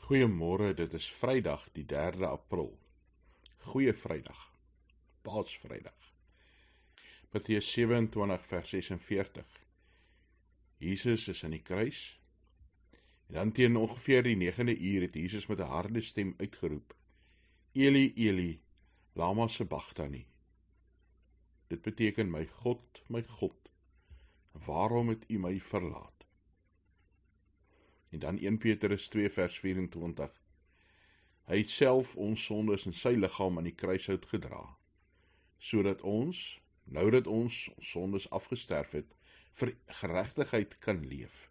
Goeiemôre, dit is Vrydag die 3de April. Goeie Vrydag, Paasvrydag. Matteus 27 vers 46. Jesus is aan die kruis. En dan teen ongeveer die 9de uur het Jesus met 'n harde stem uitgeroep: Eli, Eli, lama sabachthani. Dit beteken: my God, waarom het U my verlaat? En dan 1 Petrus 2 vers 24. Hy het self ons sondes in sy liggaam aan die kruishout gedra, sodat ons, nou dat ons sondes afgesterf het, vir geregtigheid kan leef.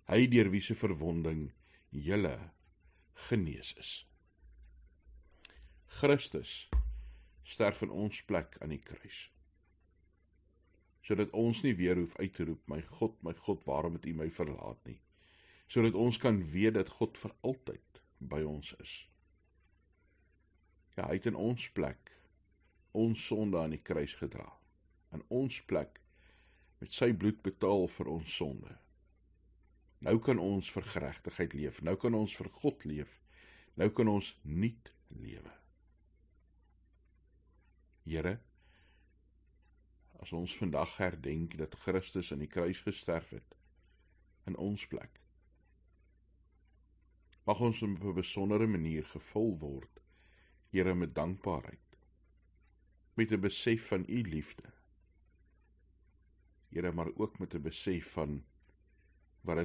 Hy deur wie se verwonding julle genees is. Christus sterf in ons plek aan die kruis, sodat ons nie weer hoef uit te roep: my God, waarom het U my verlaat nie? Sodat ons kan weet dat God vir altyd by ons is. Ja, hy het in ons plek ons sonde aan die kruis gedra. In ons plek met sy bloed betaal vir ons sonde. Nou kan ons vir geregtigheid leef. Nou kan ons vir God leef. Nou kan ons nuut lewe. Here, as ons vandag herdenk dat Christus aan die kruis gesterf het, in ons plek, mag ons op 'n besondere manier gevul word, Here, met dankbaarheid, met 'n besef van U liefde, Here, maar ook met 'n besef van wat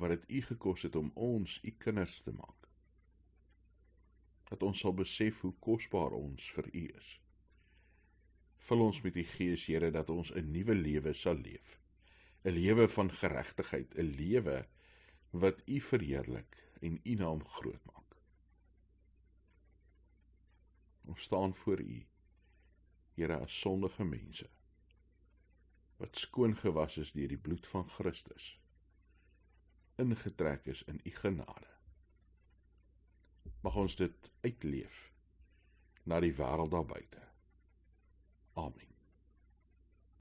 dit U gekos het om ons U kinders te maak. Dat ons sal besef hoe kosbaar ons vir U is. Vul ons met U Gees, Here, dat ons 'n nuwe lewe sal leef. 'n lewe van geregtigheid, 'n lewe wat U verheerlik en U naam groot maak. Ons staan voor U, Here, as sondige mense, wat skoon gewas is deur die bloed van Christus, ingetrek is in U genade. Mag ons dit uitleef na die wêreld daar buite. Amen.